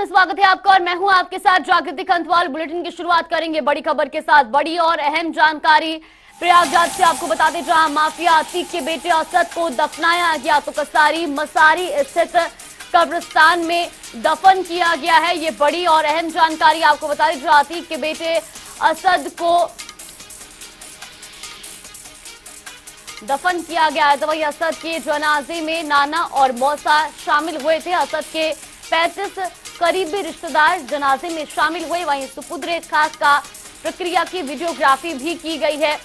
में स्वागत है आपका और मैं हूं आपके साथ जागृति खंतवाल। बुलेटिन की शुरुआत करेंगे बड़ी खबर के साथ। बड़ी और अहम जानकारी प्रयागराज से आपको बता दें, जहां माफिया अतीक के बेटे असद को दफनाया गया तो कसारी मसारी स्थित कब्रिस्तान में दफन किया गया है। ये बड़ी और अहम जानकारी आपको बता दें, जहां अतीक के बेटे असद को दफन किया गया है तो वही असद के जनाजे में नाना और मौसा शामिल हुए थे। असद के 35 करीबी रिश्तेदार जनाजे में शामिल हुए। वहीं सुपुत्र खास का प्रक्रिया की वीडियोग्राफी भी की गई है।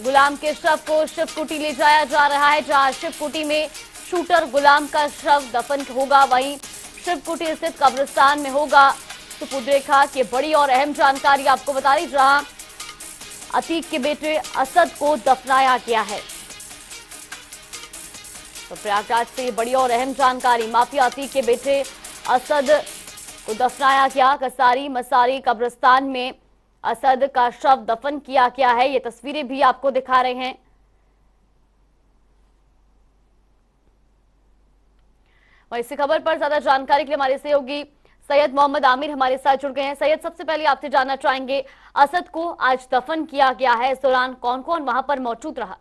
गुलाम के शव को शिवकुटी ले जाया जा रहा है, जहां शिवकुटी में शूटर गुलाम का शव दफन होगा, वहीं शिवकुटी स्थित कब्रिस्तान में होगा सुपुत्र खास। ये बड़ी और अहम जानकारी आपको बता रही, जहां अतीक के बेटे असद को दफनाया गया है। तो प्रयागराज से ये बड़ी और अहम जानकारी, माफिया अतीक के बेटे असद को दफनाया गया। कसारी मसारी कब्रिस्तान में असद का शव दफन किया गया है। ये तस्वीरें भी आपको दिखा रहे हैं। और इसी खबर पर ज्यादा जानकारी के लिए हमारे सहयोगी सैयद मोहम्मद आमिर हमारे साथ जुड़ गए हैं। सैयद, सबसे पहले आपसे जानना चाहेंगे, असद को आज दफन किया गया है, इस दौरान कौन कौन वहां पर मौजूद रहा?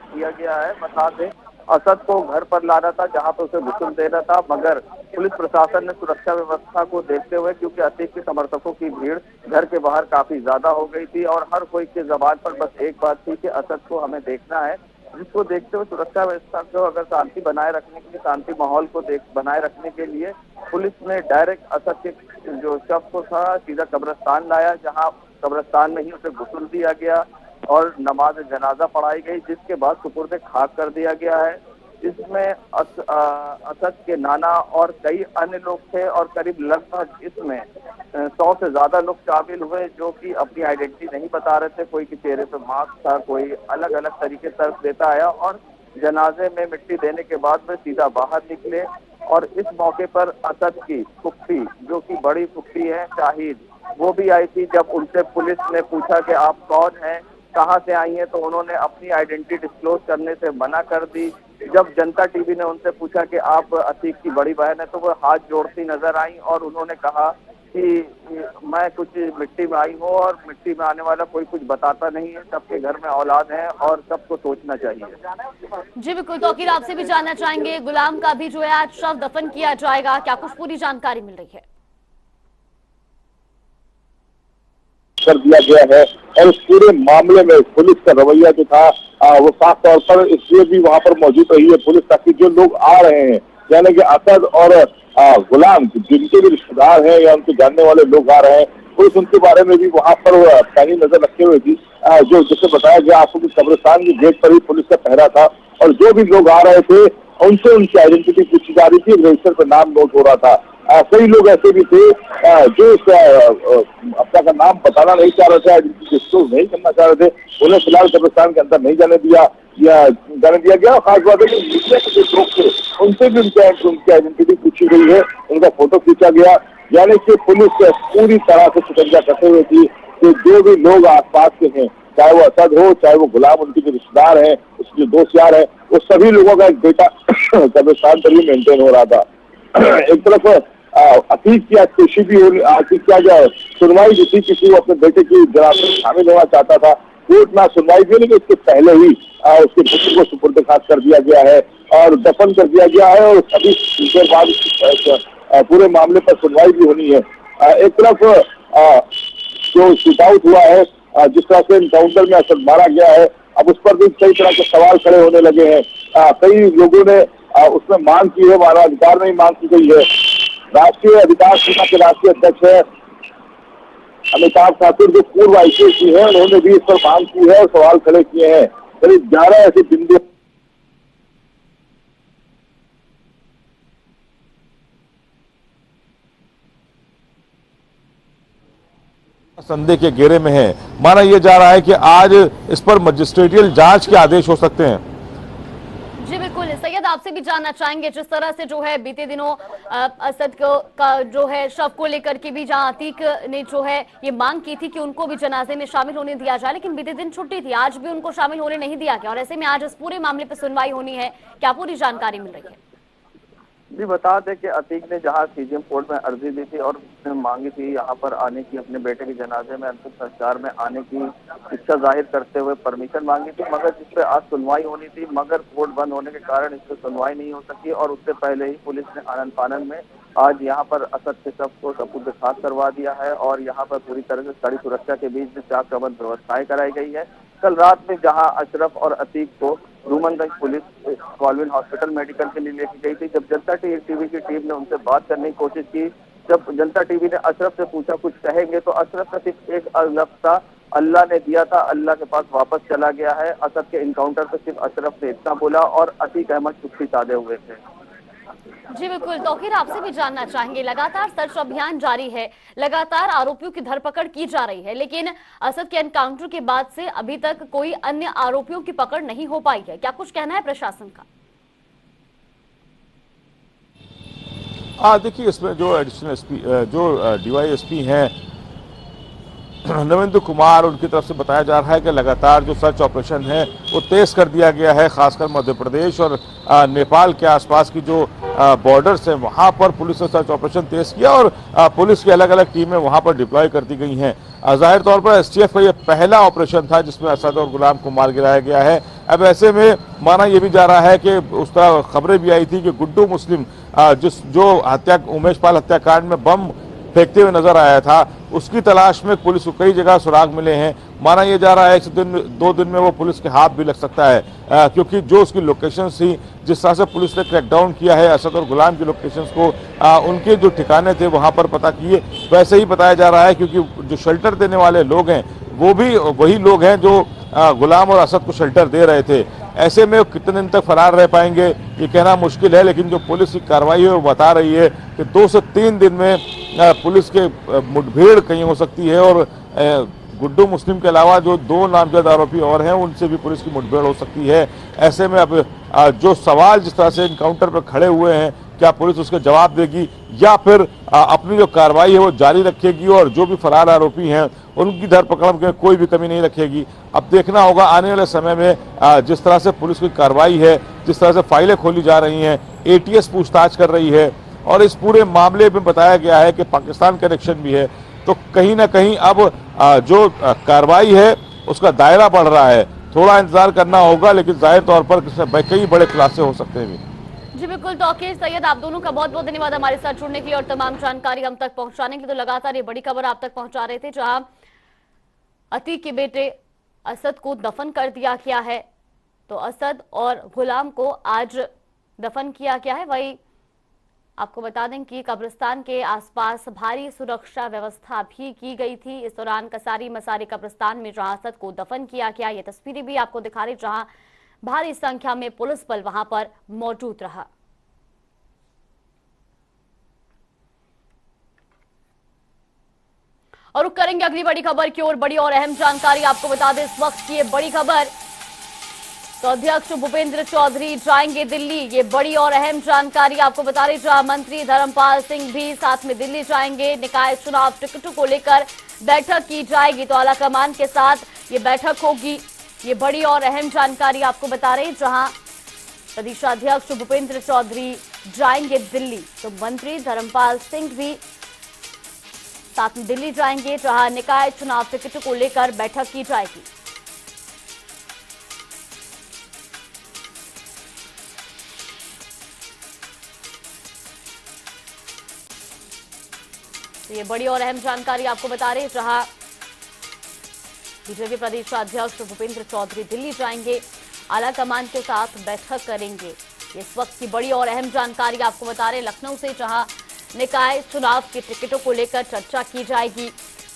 किया गया है। बता दें, असद को घर पर लाना था जहां पर उसे गुस्ल देना था, मगर पुलिस प्रशासन ने सुरक्षा व्यवस्था को देखते हुए, क्योंकि अतीक के समर्थकों की भीड़ घर के बाहर काफी ज्यादा हो गई थी और हर कोई के जबान पर बस एक बात थी कि असद को हमें देखना है, जिसको देखते हुए सुरक्षा व्यवस्था को अगर शांति बनाए रखने के लिए, शांति माहौल को बनाए रखने के लिए पुलिस ने डायरेक्ट असद के जो शव को था सीधा कब्रिस्तान लाया, जहाँ कब्रिस्तान में ही उसे गुस्ल दिया गया और नमाज जनाजा पढ़ाई गई, जिसके बाद सुपुर्द खाक कर दिया गया है। इसमें असद के नाना और कई अन्य लोग थे और करीब लगभग इसमें 100 से ज्यादा लोग शामिल हुए, जो कि अपनी आइडेंटिटी नहीं बता रहे थे। कोई के चेहरे पे मास्क था, कोई अलग अलग तरीके से देता आया और जनाजे में मिट्टी देने के बाद वे सीधा बाहर निकले। और इस मौके पर असद की फुफ्फी, जो कि बड़ी फुफ्फी है शाहिद, वो भी आई थी। जब उनसे पुलिस ने पूछा कि आप कौन हैं, कहाँ से आई हैं, तो उन्होंने अपनी आइडेंटिटी डिस्क्लोज करने से मना कर दी। जब जनता टीवी ने उनसे पूछा कि आप अतीक की बड़ी बहन है, तो वो हाथ जोड़ती नजर आई और उन्होंने कहा कि मैं कुछ मिट्टी में आई हूँ और मिट्टी में आने वाला कोई कुछ बताता नहीं है, सबके घर में औलाद है और सबको सोचना चाहिए। जी बिल्कुल, तो आखिर आपसे भी जानना चाहेंगे, गुलाम का भी जो है आज शव दफन किया जाएगा, क्या कुछ पूरी जानकारी मिल रही है? कर दिया गया है और इस पूरे मामले में पुलिस का रवैया जो था वो साफ तौर पर इसलिए भी वहां पर मौजूद रही है पुलिस, ताकि जो लोग आ रहे हैं, यानी कि असद और गुलाम, जिनके भी रिश्तेदार हैं या उनके जानने वाले लोग आ रहे हैं, पुलिस उनके बारे में भी वहां पर पैनी नजर रखे हुए थी। जो जिसे बताया गया आपको कि कब्रिस्तान की गेट पर ही पुलिस का पहरा था और जो भी लोग आ रहे थे उनसे उनकी आइडेंटिटी पूछी जा रही थी, रजिस्टर पर नाम नोट हो रहा था। कई लोग ऐसे भी थे जो अपना का नाम बताना नहीं चाह रहे थे, डिस्क्लोज नहीं करना चाह रहे थे, उन्हें फिलहाल कब्रिस्तान के अंदर नहीं जाने दिया गया। खास बात है कि मीडिया के जो लोग थे उनसे भी उनकी आइडेंटिटी पूछी गई है, उनका फोटो खींचा गया, यानी कि पुलिस पूरी तरह से शिकंजा कसते हुए थी कि जो भी लोग आसपास के हैं, चाहे वो असद हो, चाहे वो गुलाम, उनके जो रिश्तेदार हैं, उसके जो दोस्त यार हैं, वो सभी लोगों का एक डेटा कब्रिस्तान पर ही मेंटेन हो रहा था। एक तरफ अतीक की आज पेशी भी हो, अतीक क्या जो सुनवाई जो थी, किसी को अपने बेटे की जनाजे में शामिल होना चाहता था, कोर्ट में सुनवाई भी, लेकिन इसके पहले ही उसके बेटे को सुपुर्द खाक कर दिया गया है और दफन कर दिया गया है और अभी देर बाद पूरे मामले पर सुनवाई भी होनी है। एक तरफ जो शूट आउट हुआ है, जिस तरह से एनकाउंटर में असद मारा गया है, अब उस पर भी कई तरह के सवाल खड़े होने लगे हैं। कई लोगों ने उसमें मांग की है, मानवाधिकार में ही मांग की गई है। राष्ट्रीय अधिकार सेना के राष्ट्रीय अध्यक्ष है अमिताभ ठाकुर, जो पूर्व IPS है, उन्होंने भी इस पर मांग की है और सवाल खड़े किए हैं। करीब 11 ऐसे बिंदु संदेह के घेरे में है। माना यह जा रहा है कि आज इस पर मजिस्ट्रेटियल जांच के आदेश हो सकते हैं। जी बिल्कुल, सैयद सैयद आपसे भी जानना चाहेंगे, जिस तरह से जो है बीते दिनों असद को का जो है शव को लेकर के भी जहां अतीक ने जो है ये मांग की थी कि उनको भी जनाजे में शामिल होने दिया जाए, लेकिन बीते दिन छुट्टी थी, आज भी उनको शामिल होने नहीं दिया गया और ऐसे में आज इस पूरे मामले पर सुनवाई होनी है। क्या पूरी जानकारी मिल रही है? जी बता दें कि अतीक ने जहां सीजेएम कोर्ट में अर्जी दी थी और उसने मांगी थी यहाँ पर आने की, अपने बेटे के जनाजे में अंतिम संस्कार में आने की इच्छा जाहिर करते हुए परमिशन मांगी थी, मगर जिस पे आज सुनवाई होनी थी, मगर कोर्ट बंद होने के कारण इस पर सुनवाई नहीं हो सकी और उससे पहले ही पुलिस ने आनन फानन में आज यहाँ पर असद के शव को सबूत खास करवा दिया है और यहाँ पर पूरी तरह से कड़ी सुरक्षा के बीच में चाक चौबंद व्यवस्थाएं कराई गई है। कल रात में जहां अशरफ और अतीक को रूमनगंज पुलिस कॉलविन हॉस्पिटल मेडिकल के लिए लेके गई थी, जब जनता टीवी की टीम ने उनसे बात करने की कोशिश की, जब जनता टीवी ने अशरफ से पूछा कुछ कहेंगे, तो अशरफ का सिर्फ एक लफ्ज था, अल्लाह ने दिया था, अल्लाह के पास वापस चला गया है। असद के इनकाउंटर पर सिर्फ अशरफ ने इतना बोला और अतीक अहमद चुप्पी साधे हुए थे। जी बिल्कुल, तौकीर आपसे भी जानना चाहेंगे, लगातार सर्च अभियान जारी है, लगातार आरोपियों की धरपकड़ की जा रही है, लेकिन असद के एनकाउंटर के बाद से अभी तक कोई अन्य आरोपियों की पकड़ नहीं हो पाई है, क्या कुछ कहना है प्रशासन का? देखिए, इसमें जो एडिशनल एसपी जो डीवाईएसपी हैं नवेंद्र कुमार, उनकी तरफ से बताया जा रहा है कि लगातार जो सर्च ऑपरेशन है वो तेज कर दिया गया है, खासकर मध्य प्रदेश और नेपाल के आसपास की जो बॉर्डर्स हैं वहां पर पुलिस ने सर्च ऑपरेशन तेज किया और पुलिस की अलग अलग टीमें वहां पर डिप्लॉय कर दी गई हैं। जाहिर तौर पर एसटीएफ का ये पहला ऑपरेशन था जिसमें असद और गुलाम को मार गिराया गया है। अब ऐसे में माना यह भी जा रहा है कि उस तरह खबरें भी आई थी कि गुड्डू मुस्लिम जो उमेश पाल हत्याकांड में बम फेंकते हुए नजर आया था, उसकी तलाश में पुलिस को कई जगह सुराग मिले हैं। माना यह जा रहा है कि दो दिन में वो पुलिस के हाथ भी लग सकता है, क्योंकि जो उसकी लोकेशन थी, जिस तरह से पुलिस ने क्रैकडाउन किया है असद और गुलाम की लोकेशंस को, उनके जो ठिकाने थे वहां पर पता किए, वैसे ही बताया जा रहा है, क्योंकि जो शेल्टर देने वाले लोग हैं वो भी वही लोग हैं जो गुलाम और असद को शेल्टर दे रहे थे। ऐसे में कितने दिन तक फरार रह पाएंगे ये कहना मुश्किल है, लेकिन जो पुलिस की कार्रवाई है वो बता रही है कि 2 से 3 दिन में पुलिस के मुठभेड़ कहीं हो सकती है और गुड्डू मुस्लिम के अलावा जो 2 नामजद आरोपी और हैं उनसे भी पुलिस की मुठभेड़ हो सकती है। ऐसे में अब जो सवाल जिस तरह से इनकाउंटर पर खड़े हुए हैं, क्या पुलिस उसके जवाब देगी या फिर अपनी जो कार्रवाई है वो जारी रखेगी और जो भी फरार आरोपी हैं उनकी धरपकड़ में कोई भी कमी नहीं रखेगी। अब देखना होगा आने वाले समय में जिस तरह से पुलिस की कार्रवाई है, जिस तरह से फाइलें खोली जा रही हैं, एटीएस पूछताछ कर रही है और इस पूरे मामले में बताया गया है कि पाकिस्तान कनेक्शन भी है, तो कहीं ना कहीं अब जो कार्रवाई है उसका दायरा बढ़ रहा है। थोड़ा इंतजार करना होगा, लेकिन जाहिर तौर पर कई बड़े खुलासे हो सकते हैं। जी बिल्कुल, तौकीर सैयद, आप दोनों का बहुत बहुत धन्यवाद हमारे साथ जुड़ने के लिए और तमाम जानकारी हम तक पहुंचाने के लिए। तो लगातार ये बड़ी खबर आप तक पहुंचा रहे थे, जहां अतीक के बेटे असद को दफन कर दिया गया है, तो असद और गुलाम को आज दफन किया गया है। वही आपको बता दें कि कब्रिस्तान के आसपास भारी सुरक्षा व्यवस्था भी की गई थी। इस दौरान कसारी मसारी कब्रिस्तान में जहां असद को दफन किया गया, ये तस्वीरें भी आपको दिखा रही, जहां भारी संख्या में पुलिस बल वहां पर मौजूद रहा। और रुक करेंगे अगली बड़ी खबर की ओर। बड़ी और अहम जानकारी आपको बता दें इस वक्त की ये बड़ी खबर, तो अध्यक्ष भूपेंद्र चौधरी जाएंगे दिल्ली, ये बड़ी और अहम जानकारी आपको बता रही, जहां मंत्री धर्मपाल सिंह भी साथ में दिल्ली जाएंगे। निकाय चुनाव टिकटों को लेकर बैठक की जाएगी, तो आलाकमान के साथ ये बैठक होगी। ये बड़ी और अहम जानकारी आपको बता रहे, जहां प्रदेशाध्यक्ष भूपेंद्र चौधरी जाएंगे दिल्ली, तो मंत्री धर्मपाल सिंह भी साथ में दिल्ली जाएंगे, जहां निकाय चुनाव टिकटों को लेकर बैठक की जाएगी। तो ये बड़ी और अहम जानकारी आपको बता रहे, जहां बीजेपी प्रदेश अध्यक्ष भूपेंद्र चौधरी दिल्ली जाएंगे, आला कमान के साथ बैठक करेंगे। इस वक्त की बड़ी और अहम जानकारी आपको बता रहे लखनऊ से, जहां निकाय चुनाव के टिकटों को लेकर चर्चा की जाएगी।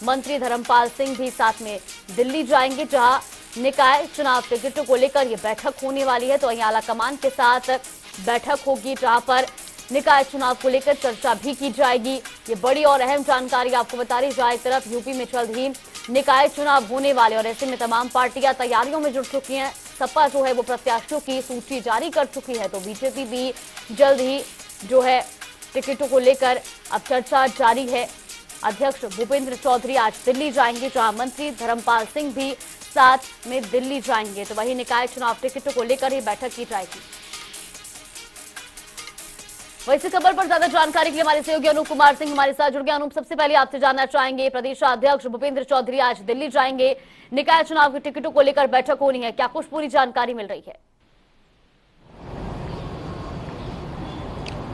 मंत्री धर्मपाल सिंह भी साथ में दिल्ली जाएंगे, जहां निकाय चुनाव टिकटों को लेकर यह बैठक होने वाली है। तो वहीं आला कमान के साथ बैठक होगी, जहां पर निकाय चुनाव को लेकर चर्चा भी की जाएगी। ये बड़ी और अहम जानकारी आपको बता रही, जहां एक तरफ यूपी में जल्द ही निकाय चुनाव होने वाले और ऐसे में तमाम पार्टियां तैयारियों में जुट चुकी हैं। सपा जो है वो प्रत्याशियों की सूची जारी कर चुकी है, तो बीजेपी भी जल्द ही जो है टिकटों को लेकर अब चर्चा जारी है। अध्यक्ष भूपेंद्र चौधरी आज दिल्ली जाएंगे, जहां मंत्री धर्मपाल सिंह भी साथ में दिल्ली जाएंगे। तो वही निकाय चुनाव टिकटों को लेकर ही बैठक की जाएगी। वैसे खबर पर ज्यादा जानकारी के लिए हमारे सहयोगी अनूप कुमार सिंह हमारे साथ जुड़ गए। अनूप, सबसे पहले आपसे जानना चाहेंगे, प्रदेश अध्यक्ष भूपेंद्र चौधरी आज दिल्ली जाएंगे, निकाय चुनाव की टिकटों को लेकर बैठक होनी है, क्या कुछ पूरी जानकारी मिल रही है?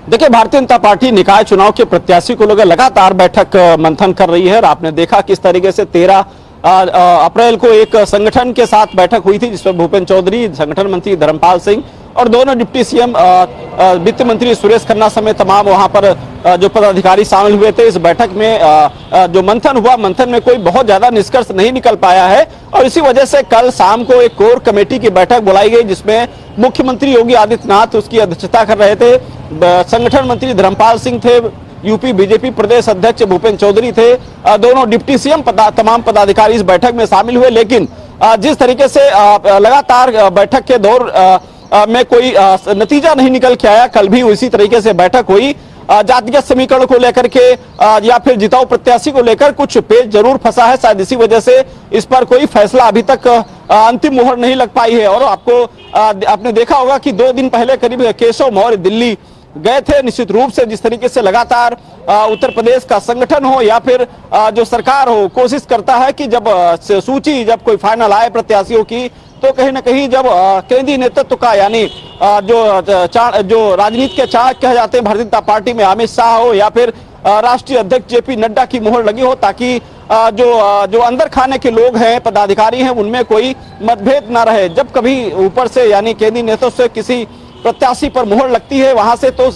देखिए, भारतीय जनता पार्टी निकाय चुनाव के प्रत्याशी को लेकर लगातार बैठक मंथन कर रही है और आपने देखा किस तरीके से 13 अप्रैल को एक संगठन के साथ बैठक हुई थी, जिसमें भूपेंद्र चौधरी, संगठन मंत्री धर्मपाल सिंह और दोनों डिप्टी सीएम वित्त मंत्री सुरेश खन्ना समेत तमाम वहां पर जो पदाधिकारी शामिल हुए थे। इस बैठक में जो मंथन हुआ, मंथन में कोई बहुत ज्यादा निष्कर्ष नहीं निकल पाया है और इसी वजह से कल शाम को एक कोर कमेटी की बैठक बुलाई गई, जिसमें मुख्यमंत्री योगी आदित्यनाथ उसकी अध्यक्षता कर रहे थे, संगठन मंत्री धर्मपाल सिंह थे, यूपी बीजेपी प्रदेश अध्यक्ष भूपेंद्र चौधरी थे, दोनों डिप्टी सीएम तमाम पदाधिकारी इस बैठक में शामिल हुए। लेकिन जिस तरीके से लगातार बैठक के दौर में कोई नतीजा नहीं निकल के आया, कल भी उसी तरीके से बैठक हुई, जातिगत समीकरण को लेकर के या फिर जिताऊ प्रत्याशी को लेकर कुछ पेच जरूर फंसा है, शायद इसी वजह से इस पर कोई फैसला अभी तक अंतिम मुहर नहीं लग पाई है। और आपने देखा होगा कि 2 दिन पहले करीब केशव मौर्य दिल्ली गए थे। निश्चित रूप से जिस तरीके से लगातार उत्तर प्रदेश का संगठन हो या फिर जो सरकार हो, कोशिश करता है कि जब सूची जब कोई फाइनल आए प्रत्याशियों की, तो कहीं ना कहीं जब केंद्रीय नेतृत्व का यानी जो राजनीति के चाणक्य कहे जाते हैं भारतीय जनता पार्टी में अमित शाह हो या फिर राष्ट्रीय अध्यक्ष जेपी नड्डा की मोहर लगी हो, ताकि जो अंदर खाने के लोग हैं, पदाधिकारी हैं, उनमें कोई मतभेद ना रहे। जब कभी ऊपर से यानी केंद्रीय नेतृत्व से किसी प्रत्याशी पर मोहर लगती है, वहां से तो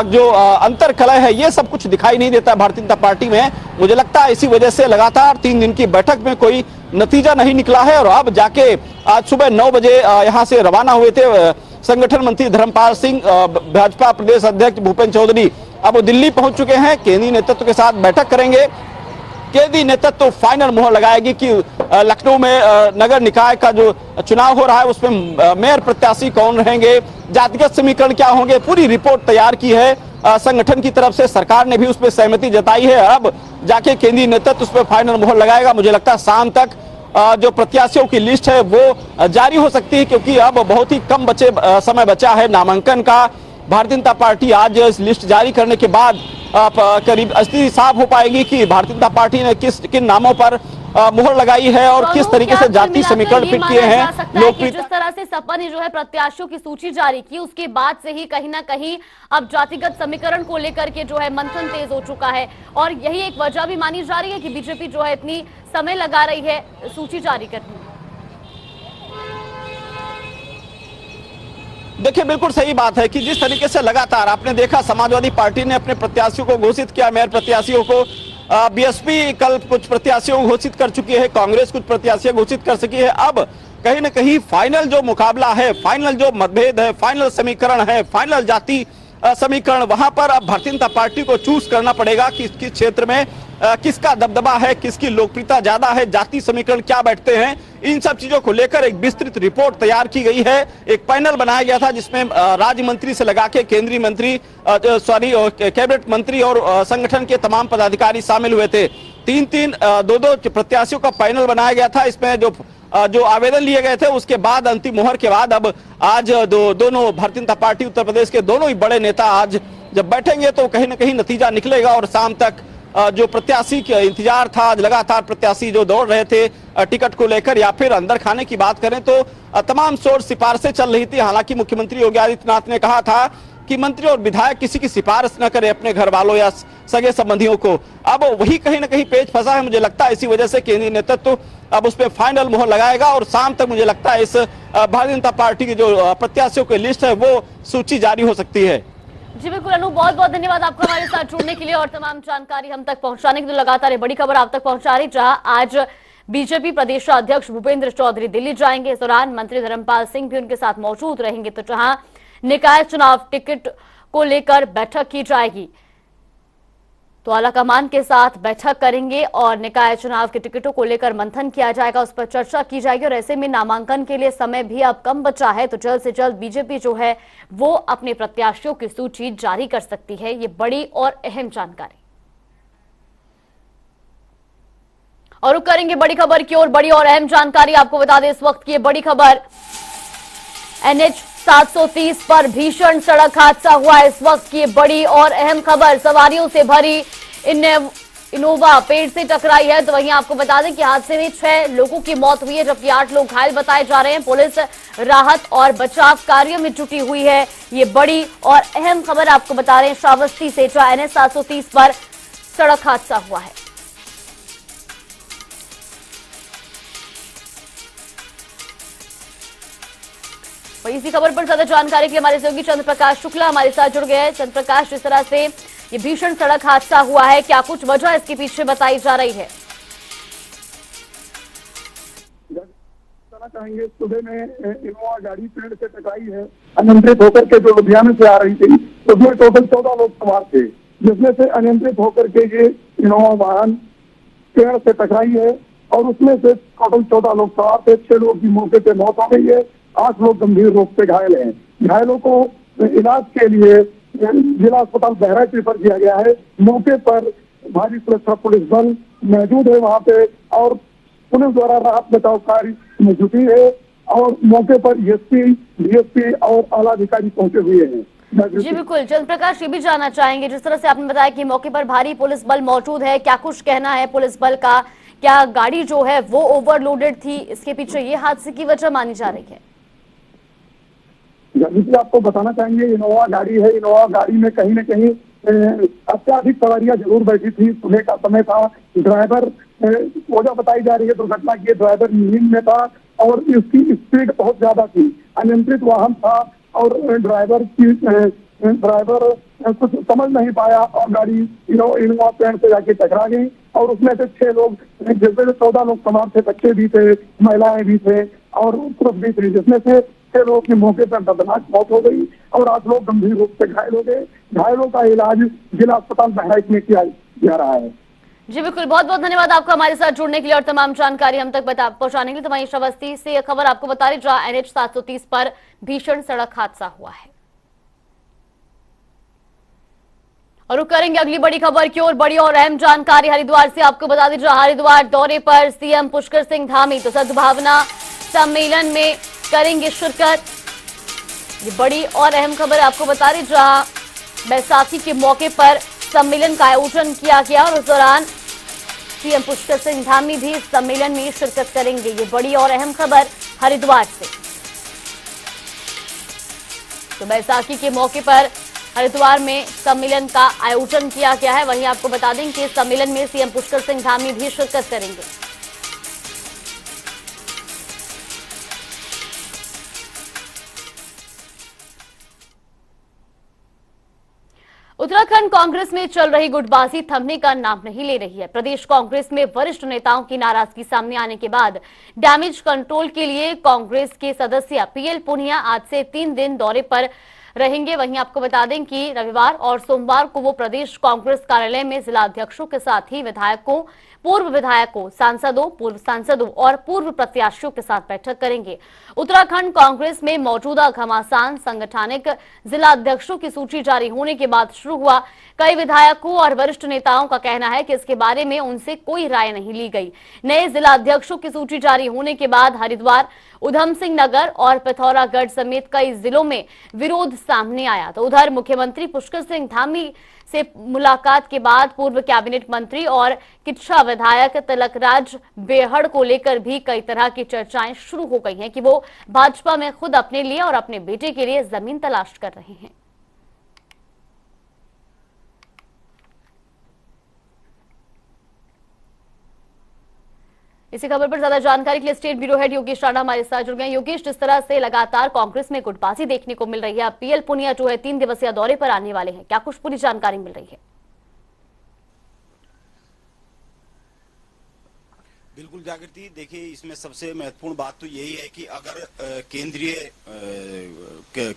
जो अंतर कलह है ये सब कुछ दिखाई नहीं देता भारतीय जनता पार्टी में। मुझे लगता है इसी वजह से लगातार 3 दिन की बैठक में कोई नतीजा नहीं निकला है और अब जाके आज सुबह 9 बजे यहां से रवाना हुए थे संगठन मंत्री धर्मपाल सिंह, भाजपा प्रदेश अध्यक्ष भूपेंद्र चौधरी अब वो दिल्ली पहुंच चुके हैं, केंद्रीय नेतृत्व के साथ बैठक करेंगे। केंद्रीय नेतृत्व फाइनल मोहर लगाएगी कि लखनऊ में नगर निकाय का जो चुनाव हो रहा है उसमें मेयर प्रत्याशी कौन रहेंगे, जातिगत समीकरण क्या होंगे, पूरी रिपोर्ट तैयार की है संगठन की तरफ से, सरकार ने भी उस पर सहमति जताई है। अब जाके केंद्रीय नेतृत्व उस पर फाइनल मोहर लगाएगा। मुझे लगता है शाम तक जो प्रत्याशियों की लिस्ट है वो जारी हो सकती है, क्योंकि अब बहुत ही कम समय बचा है नामांकन का। भारतीय जनता पार्टी आज इस लिस्ट जारी करने के बाद करीब स्थिति साफ हो पाएगी कि भारतीय जनता पार्टी ने किन नामों पर मुहर लगाई है और किस तरीके से जाति समीकरण फिट किए हैं। जिस तरह से सपा ने जो है प्रत्याशियों की सूची जारी की, उसके बाद से ही कहीं ना कहीं अब जातिगत समीकरण को लेकर के जो है मंथन तेज हो चुका है और यही एक वजह भी मानी जा रही है कि बीजेपी जो है इतनी समय लगा रही है सूची जारी करने में। देखिए, बिल्कुल सही बात है कि जिस तरीके से लगातार आपने देखा समाजवादी पार्टी ने अपने प्रत्याशियों को घोषित किया, मेयर प्रत्याशियों को, बीएसपी कल कुछ प्रत्याशियों को घोषित कर चुकी है, कांग्रेस कुछ प्रत्याशियों घोषित कर सकी है। अब कहीं ना कहीं फाइनल जो मुकाबला है, फाइनल जो मतभेद है, फाइनल समीकरण है, फाइनल जाति समीकरण, वहां पर अब भारतीय जनता पार्टी को चूज करना पड़ेगा कि किस क्षेत्र में किसका दबदबा है, किसकी लोकप्रियता ज्यादा है, जाति समीकरण क्या बैठते हैं। इन सब चीजों को लेकर एक विस्तृत रिपोर्ट तैयार की गई है। एक पैनल बनाया गया था जिसमें राज्य मंत्री से लगा के केंद्रीय मंत्री कैबिनेट मंत्री और संगठन के तमाम पदाधिकारी शामिल हुए थे। 2 प्रत्याशियों का पैनल बनाया गया था। इसमें जो आवेदन लिए गए थे उसके बाद अंतिम मोहर के बाद अब आज दोनों भारतीय जनता पार्टी उत्तर प्रदेश के दोनों ही बड़े नेता आज जब बैठेंगे तो कहीं ना कहीं नतीजा निकलेगा और शाम तक जो प्रत्याशी का इंतजार था, लगातार प्रत्याशी जो दौड़ रहे थे टिकट को लेकर या फिर अंदर खाने की बात करें तो तमाम सोच सिफारिशें चल रही थी। हालांकि मुख्यमंत्री योगी आदित्यनाथ ने कहा था कि मंत्री और विधायक किसी की सिफारिश न करे अपने घर वालों या सगे संबंधियों को। अब वही कहीं ना कहीं पेच फंसा है। मुझे लगता है इसी वजह से केंद्रीय नेतृत्व अब उस पर फाइनल मोहर लगाएगा और शाम तक मुझे लगता है इस भारतीय जनता पार्टी की जो प्रत्याशियों की लिस्ट है वो सूची जारी हो सकती है। जी बिल्कुल अनु, बहुत बहुत धन्यवाद आपका हमारे साथ जुड़ने के लिए और तमाम जानकारी हम तक पहुंचाने के लिए। लगातार ये बड़ी खबर आप तक पहुंचा रही, जहां आज बीजेपी प्रदेश अध्यक्ष भूपेंद्र चौधरी दिल्ली जाएंगे। इस दौरान मंत्री धर्मपाल सिंह भी उनके साथ मौजूद रहेंगे, तो जहां निकाय चुनाव टिकट को लेकर बैठक की जाएगी। तो आलाकमान के साथ बैठक करेंगे और निकाय चुनाव के टिकटों को लेकर मंथन किया जाएगा, उस पर चर्चा की जाएगी। और ऐसे में नामांकन के लिए समय भी अब कम बचा है, तो जल्द से जल्द बीजेपी जो है वो अपने प्रत्याशियों की सूची जारी कर सकती है। ये बड़ी और अहम जानकारी। और रुक करेंगे बड़ी खबर की ओर। बड़ी और अहम जानकारी आपको बता दें, इस वक्त की बड़ी खबर, NH 730 पर भीषण सड़क हादसा हुआ है। इस वक्त की बड़ी और अहम खबर, सवारियों से भरी इनोवा पेड़ से टकराई है। तो वहीं आपको बता दें कि हादसे में 6 लोगों की मौत हुई है, जबकि 8 लोग घायल बताए जा रहे हैं। पुलिस राहत और बचाव कार्य में जुटी हुई है। ये बड़ी और अहम खबर आपको बता रहे हैं श्रावस्ती से, जहां NH 730 पर सड़क हादसा हुआ है। वहीं इसी खबर पर ज्यादा जानकारी के लिए हमारे सहयोगी चंद्र प्रकाश शुक्ला हमारे साथ जुड़ गए हैं। चंद्र प्रकाश, जिस तरह से ये भीषण सड़क हादसा हुआ है, क्या कुछ वजह इसके पीछे बताई जा रही है? बताना चाहेंगे, सुबह में इनोवा गाड़ी पेड़ से टकराई है। अनियंत्रित होकर के जो लुधियाना से आ रही थी, उसमें टोटल 14 लोग सवार थे, जिसमें से अनियंत्रित होकर के ये इनोवा वाहन पेड़ से टकराई है और उसमें से टोटल 14 लोग सवार थे। 6 लोगों की मौके पे मौत हो गई है, 8 लोग गंभीर रूप से घायल हैं। घायलों को इलाज के लिए जिला अस्पताल बहराइच रेफर किया गया है। मौके पर भारी सुरक्षा पुलिस बल मौजूद है वहां पे, और पुलिस द्वारा राहत बचाव कार्य में जुटी है और मौके पर एसपी, डीएसपी और आला अधिकारी पहुंचे हुए हैं। जी बिल्कुल, चंद्र प्रकाश, ये भी जानना चाहेंगे, जिस तरह से आपने बताया कि मौके पर भारी पुलिस बल मौजूद है, क्या कुछ कहना है पुलिस बल का? क्या गाड़ी जो है वो ओवरलोडेड थी? इसके पीछे ये हादसे की वजह मानी जा रही है? जल्दी से आपको बताना चाहेंगे, इनोवा गाड़ी है। इनोवा गाड़ी में कहीं न कहीं अत्याधिक सवारियां जरूर बैठी थी। सुबह का समय था। ड्राइवर, वजह बताई जा रही है दुर्घटना की, ड्राइवर नींद में था और इसकी स्पीड बहुत ज्यादा थी। अनियंत्रित वाहन था और ड्राइवर कुछ समझ नहीं पाया और गाड़ी इनोवा पेड़ से जाके टकरा गई और उसमें से 6 लोग, जिसमें से 14 लोग सवार थे, बच्चे भी थे, महिलाएं भी थे और पुरुष भी थे, जिसमें से 6 लोगों की मौके पर दर्दनाक मौत हो गई और 8 लोग गंभीर रूप से घायल हो गए। घायलों का इलाज जिला अस्पताल बहराइच में किया जा रहा है। जी बिल्कुल, बहुत बहुत धन्यवाद आपका हमारे साथ जुड़ने के लिए और तमाम जानकारी हम तक पहुंचाने के लिए। तो वहीं श्रावस्ती से यह खबर आपको बता रही, जहां NH 730 पर भीषण सड़क हादसा हुआ है। और रुक करेंगे अगली बड़ी खबर की ओर। बड़ी और अहम जानकारी हरिद्वार से आपको बता दें, जहां हरिद्वार दौरे पर सीएम पुष्कर सिंह धामी तो सद्भावना सम्मेलन में करेंगे शिरकत। ये बड़ी और अहम खबर आपको बता रही, जहां बैसाखी के मौके पर सम्मेलन का आयोजन किया गया और उस दौरान सीएम पुष्कर सिंह धामी भी इस सम्मेलन में शिरकत करेंगे। ये बड़ी और अहम खबर हरिद्वार से। तो बैसाखी के मौके पर हरिद्वार में सम्मेलन का आयोजन किया गया है। वहीं आपको बता दें कि इस सम्मेलन में सीएम पुष्कर सिंह धामी भी शिरकत करेंगे। उत्तराखंड कांग्रेस में चल रही गुटबाजी थमने का नाम नहीं ले रही है। प्रदेश कांग्रेस में वरिष्ठ नेताओं की नाराजगी सामने आने के बाद डैमेज कंट्रोल के लिए कांग्रेस के सदस्य PL पुनिया आज से 3 दिन दौरे पर रहेंगे। वहीं आपको बता दें कि रविवार और सोमवार को वो प्रदेश कांग्रेस कार्यालय में जिला अध्यक्षों के साथ ही विधायकों, पूर्व विधायकों, सांसदों, पूर्व सांसदों और पूर्व प्रत्याशियों के साथ बैठक करेंगे। उत्तराखंड कांग्रेस में मौजूदा घमासान संगठनिक जिला अध्यक्षों की सूची जारी होने के बाद शुरू हुआ। कई विधायकों और वरिष्ठ नेताओं का कहना है कि इसके बारे में उनसे कोई राय नहीं ली गई। नए जिला अध्यक्षों की सूची जारी होने के बाद हरिद्वार, उधम सिंह नगर और पिथौरागढ़ समेत कई जिलों में विरोध सामने आया। तो उधर मुख्यमंत्री पुष्कर सिंह धामी से मुलाकात के बाद पूर्व कैबिनेट मंत्री और किच्छा विधायक तिलकराज बेहड़ को लेकर भी कई तरह की चर्चाएं शुरू हो गई हैं कि वो भाजपा में खुद अपने लिए और अपने बेटे के लिए जमीन तलाश कर रहे हैं। इसी खबर पर ज्यादा जानकारी के लिए state bureau head Yogesh Rana हमारे साथ जुड़ गए। योगेश, जिस तरह से लगातार कांग्रेस में गुटबाजी देखने को मिल रही है, अब PL पुनिया जो है 3 दिवसीय दौरे पर आने वाले हैं, क्या कुछ पूरी जानकारी मिल रही है? बिल्कुल जागृति, देखिए इसमें सबसे महत्वपूर्ण बात तो यही है कि अगर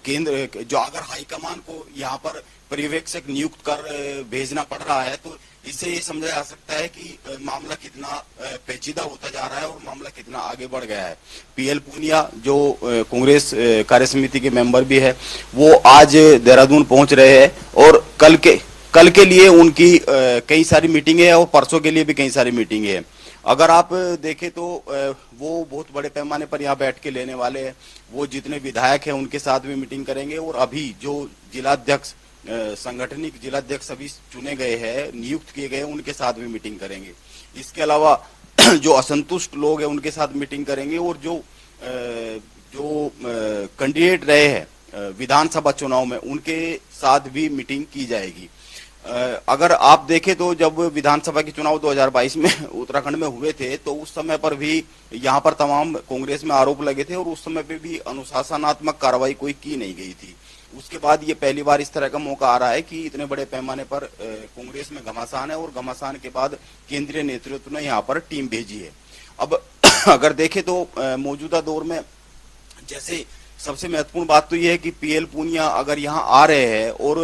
केंद्र जो अगर हाईकमान को यहाँ पर पर्यवेक्षक नियुक्त कर भेजना पड़ रहा है, तो इससे ये समझा जा सकता है कि मामला कितना पेचीदा होता जा रहा है और मामला कितना आगे बढ़ गया है। पीएल पूनिया जो कांग्रेस कार्य समिति के मेंबर भी है, वो आज देहरादून पहुंच रहे हैं और कल के लिए उनकी कई सारी मीटिंगें हैं और परसों के लिए भी कई सारी मीटिंगें हैं। अगर आप देखें तो वो बहुत बड़े पैमाने पर यहाँ बैठ के लेने वाले हैं। वो जितने विधायक हैं उनके साथ भी मीटिंग करेंगे और अभी जो जिलाध्यक्ष संगठनिक जिलाध्यक्ष अभी चुने गए हैं, नियुक्त किए गए, उनके साथ भी मीटिंग करेंगे। इसके अलावा जो असंतुष्ट लोग हैं उनके साथ मीटिंग करेंगे और जो कैंडिडेट रहे हैं विधानसभा चुनाव में उनके साथ भी मीटिंग की जाएगी। अगर आप देखें तो जब विधानसभा के चुनाव 2022 में उत्तराखंड में हुए थे तो उस समय पर भी यहाँ पर तमाम कांग्रेस में आरोप लगे थे और उस समय पे भी अनुशासनात्मक कार्रवाई कोई की नहीं गई थी। उसके बाद ये पहली बार इस तरह का मौका आ रहा है कि इतने बड़े पैमाने पर कांग्रेस में घमासान है और घमासान के बाद केंद्रीय नेतृत्व ने यहाँ पर टीम भेजी है। अब अगर देखें तो मौजूदा दौर में जैसे सबसे महत्वपूर्ण बात तो यह है कि पीएल पूनिया अगर यहाँ आ रहे हैं और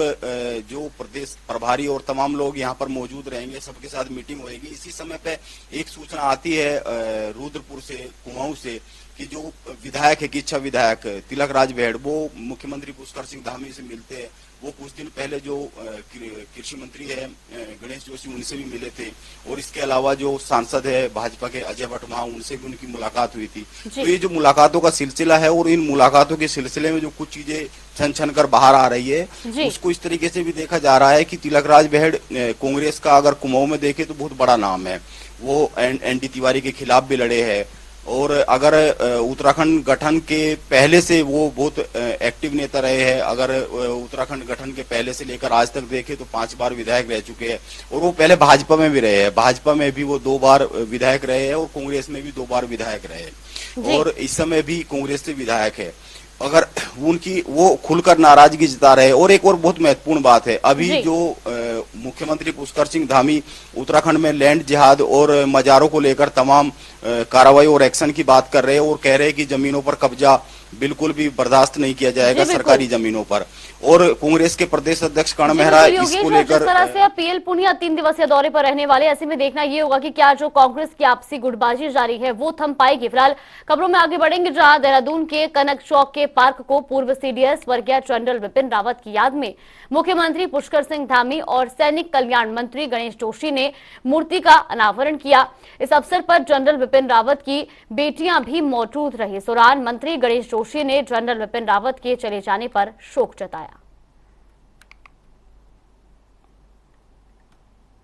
जो प्रदेश प्रभारी और तमाम लोग यहाँ पर मौजूद रहेंगे, सबके साथ मीटिंग होगी। इसी समय पे एक सूचना आती है रुद्रपुर से, कुमाऊं से, कि जो विधायक है, इच्छा विधायक तिलक राज बेहड़, वो मुख्यमंत्री पुष्कर सिंह धामी से मिलते हैं। वो कुछ दिन पहले जो कृषि मंत्री है गणेश जोशी, उनसे भी मिले थे और इसके अलावा जो सांसद है भाजपा के अजय भट्ट, उनसे भी उनकी मुलाकात हुई थी। तो ये जो मुलाकातों का सिलसिला है और इन मुलाकातों के सिलसिले में जो कुछ चीजें छन छन कर बाहर आ रही है, उसको इस तरीके से भी देखा जा रहा है कि तिलक राज बेहड़ कांग्रेस का अगर कुमाऊं में देखे तो बहुत बड़ा नाम है। वो एनडी तिवारी के खिलाफ भी लड़े हैं और अगर उत्तराखंड गठन के पहले से वो बहुत एक्टिव नेता रहे हैं। अगर उत्तराखंड गठन के पहले से लेकर आज तक देखे तो 5 बार विधायक रह चुके हैं और वो पहले भाजपा में भी रहे हैं। भाजपा में भी वो 2 बार विधायक रहे हैं और कांग्रेस में भी 2 बार विधायक रहे हैं और इस समय भी कांग्रेस से विधायक है। अगर उनकी वो खुलकर नाराजगी जता रहे। और एक और बहुत महत्वपूर्ण बात है, अभी जो मुख्यमंत्री पुष्कर सिंह धामी उत्तराखंड में लैंड जिहाद और मजारों को लेकर तमाम कार्रवाई और एक्शन की बात कर रहे हैं और कह रहे हैं कि जमीनों पर कब्जा बिल्कुल भी बर्दाश्त नहीं किया जाएगा सरकारी जमीनों पर। और कांग्रेस के प्रदेश अध्यक्ष कर्ण मेहरा इसको लेकर जिस तरह से पीएल पूनिया 3 दिवसीय दौरे पर रहने वाले, ऐसे में देखना ये होगा कि क्या जो कांग्रेस की आपसी गुटबाजी जारी है वो थम पाएगी। फिलहाल खबरों में आगे बढ़ेंगे, जहां देहरादून के कनक चौक के पार्क को पूर्व सीडीएस स्वर्गीय जनरल विपिन रावत की याद में मुख्यमंत्री पुष्कर सिंह धामी और सैनिक कल्याण मंत्री गणेश जोशी ने मूर्ति का अनावरण किया। इस अवसर पर जनरल विपिन रावत की बेटियां भी मौजूद रही। इस दौरान मंत्री गणेश जोशी ने जनरल विपिन रावत के चले जाने पर शोक जताया।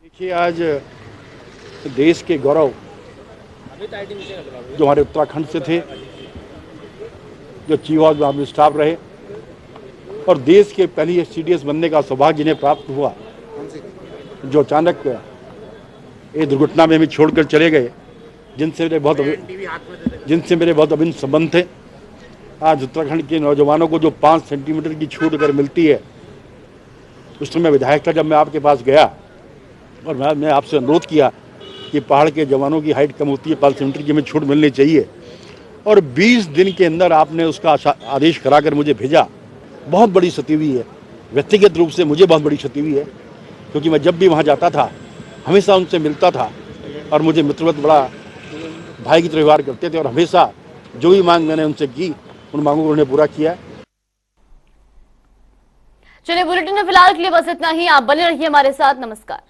देखिए, आज देश के गौरव जो हमारे उत्तराखंड से थे, जो चीफ ऑफ आर्मी स्टाफ रहे और देश के पहली सीडीएस बनने का सौभाग्य जिन्हें प्राप्त हुआ, जो अचानक ये दुर्घटना में हमें छोड़कर चले गए, जिनसे मेरे बहुत अभिन्न संबंध थे। आज उत्तराखंड के नौजवानों को जो 5 सेंटीमीटर की छूट अगर मिलती है, उस समय विधायक था जब मैं आपके पास गया और मैं आपसे अनुरोध किया कि पहाड़ के जवानों की हाइट कम होती है, 5 सेंटीमीटर की हमें छूट मिलनी चाहिए, और 20 दिन के अंदर आपने उसका आदेश कराकर मुझे भेजा। बहुत बड़ी क्षति हुई है, व्यक्तिगत रूप से मुझे बहुत बड़ी क्षति हुई है, क्योंकि मैं जब भी वहाँ जाता था हमेशा उनसे मिलता था और मुझे मित्रवत बड़ा भाई की तरह व्यवहार करते थे और हमेशा जो भी मांग मैंने उनसे की, उन मांगों को उन्होंने पूरा किया। चलिए, बुलेटिन में फिलहाल के लिए बस इतना ही। आप बने रहिए हमारे साथ। नमस्कार।